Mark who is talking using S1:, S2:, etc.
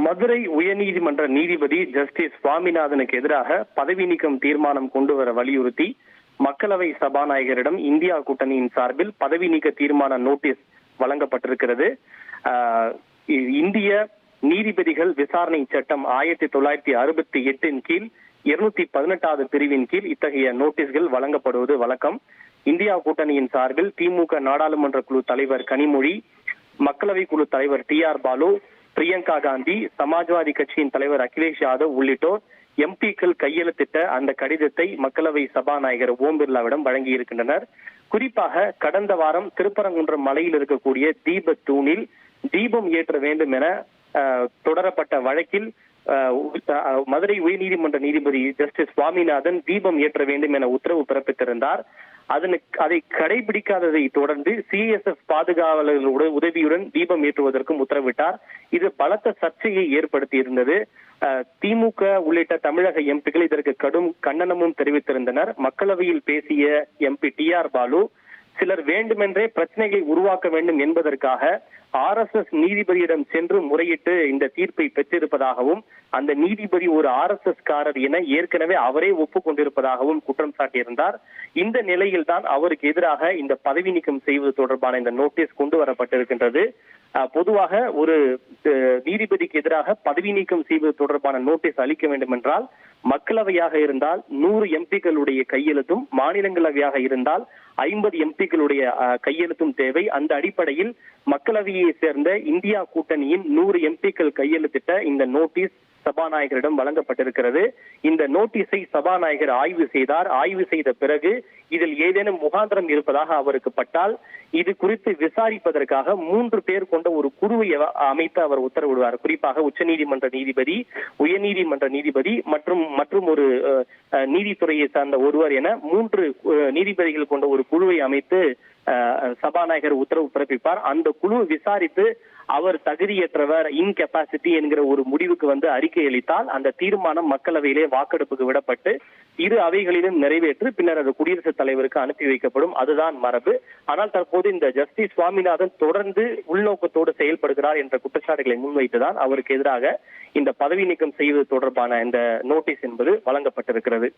S1: மதுரை உயர்நீதிமன்ற நீதிபதி ஜஸ்டிஸ் சுவாமிநாதனுக்கு எதிராக பதவி நீக்கம் தீர்மானம் கொண்டு வர வலியுறுத்தி மக்களவை சபாநாயகரிடம் இந்தியா கூட்டணியின் சார்பில் பதவி நீக்க தீர்மான நோட்டீஸ் வழங்கப்பட்டிருக்கிறது. இந்திய நீதிபதிகள் விசாரணை சட்டம் 1968 கீழ் 218வது பிரிவின் கீழ் இத்தகைய நோட்டீஸ்கள் வழங்கப்படுவது வழக்கம். இந்தியா கூட்டணியின் சார்பில் திமுக நாடாளுமன்ற குழு தலைவர் கனிமொழி, மக்களவை குழு தலைவர் TR பாலு, பிரியங்கா காந்தி, சமாஜ்வாதி கட்சியின் தலைவர் அகிலேஷ் யாதவ் உள்ளிட்டோர் எம்பிக்கள் கையெழுத்திட்ட அந்த கடிதத்தை மக்களவை சபாநாயகர் ஓம் பிர்லாவிடம் வழங்கி இருக்கின்றனர். குறிப்பாக கடந்த வாரம் திருப்பரங்குன்றம் மலையில் இருக்கக்கூடிய தீப தூணில் தீபம் ஏற்ற வேண்டும் என தொடரப்பட்ட வழக்கில் மதுரை உயர்நீதிமன்ற நீதிபதி ஜஸ்டிஸ் சுவாமிநாதன் தீபம் ஏற்ற வேண்டும் என உத்தரவு பிறப்பித்திருந்தார். அதை கடைபிடிக்காததை தொடர்ந்து CSF பாதுகாவலர்களுடைய உதவியுடன் தீபம் ஏற்றுவதற்கும் உத்தரவிட்டார். இது பலத்த சர்ச்சையை ஏற்படுத்தி இருந்தது. திமுக உள்ளிட்ட தமிழக எம்பிக்கள் இதற்கு கடும் கண்டனமும் தெரிவித்திருந்தனர். மக்களவையில் பேசிய MP TR பாலு, சிலர் வேண்டுமென்றே பிரச்சனைகளை உருவாக்க வேண்டும் என்பதற்காக RSS நீதிபதியிடம் சென்று முறையிட்டு இந்த தீர்ப்பை பெற்றிருப்பதாகவும் அந்த நீதிபதி ஒரு RSS காரர் என ஏற்கனவே அவரே ஒப்புக்கொண்டிருப்பதாகவும் குற்றம் சாட்டியிருந்தார். இந்த நிலையில் தான் அவருக்கு எதிராக இந்த பதவி நீக்கம் செய்வது தொடர்பான இந்த நோட்டீஸ் கொண்டு வரப்பட்டிருக்கின்றது. பொதுவாக ஒரு நீதிபதிக்கு எதிராக பதவி நீக்கம் செய்வது தொடர்பான நோட்டீஸ் அளிக்க வேண்டும் என்றால் மக்களவையாக இருந்தால் 100 எம்பிக்களுடைய கையெழுத்தும், மாநிலங்களவையாக இருந்தால் 50 எம்பிக்களுடைய கையெழுத்தும் தேவை. அந்த அடிப்படையில் மக்களவையை சேர்ந்த இந்தியா கூட்டணியின் 100 எம்பிக்கள் கையெழுத்திட்ட இந்த நோட்டீஸ் சபாநாயகரிடம் வழங்கப்பட்டிருக்கிறது. இந்த நோட்டீஸை சபாநாயகர் ஆய்வு செய்தார். ஆய்வு செய்த பிறகு இதில் ஏதேனும் முகாந்திரம் இருப்பதாக அவருக்கு பட்டால் இது குறித்து விசாரிப்பதற்காக 3 பேர் கொண்ட ஒரு குழுவை அமைத்து அவர் உத்தரவிடுவார். குறிப்பாக உச்சநீதிமன்ற நீதிபதி, உயர்நீதிமன்ற நீதிபதி மற்றும் ஒரு நீதித்துறையை சார்ந்த ஒருவர் என 3 நீதிபதிகள் கொண்ட ஒரு குழுவை அமைத்து சபாநாயகர் உத்தரவு பிறப்பிப்பார். அந்த குழு விசாரித்து அவர் தகுதியற்றவர், இன்கெப்பாசிட்டி என்கிற ஒரு முடிவுக்கு அறிக்கை அளித்தால் அந்த தீர்மானம் மக்களவையிலே வாக்கெடுப்புக்கு விடப்பட்டு இரு அவைகளிலும் நிறைவேற்று பின்னர் அது குடியரசுத் தலைவருக்கு அனுப்பி வைக்கப்படும். அதுதான் மரபு. ஆனால் தற்போது இந்த ஜஸ்டிஸ் சுவாமிநாதன் தொடர்ந்து உள்நோக்கத்தோடு செயல்படுகிறார் என்ற குற்றச்சாட்டுகளை முன்வைத்துதான் அவருக்கு எதிராக இந்த பதவி நீக்கம் செய்வது தொடர்பான இந்த நோட்டீஸ் என்பது வழங்கப்பட்டிருக்கிறது.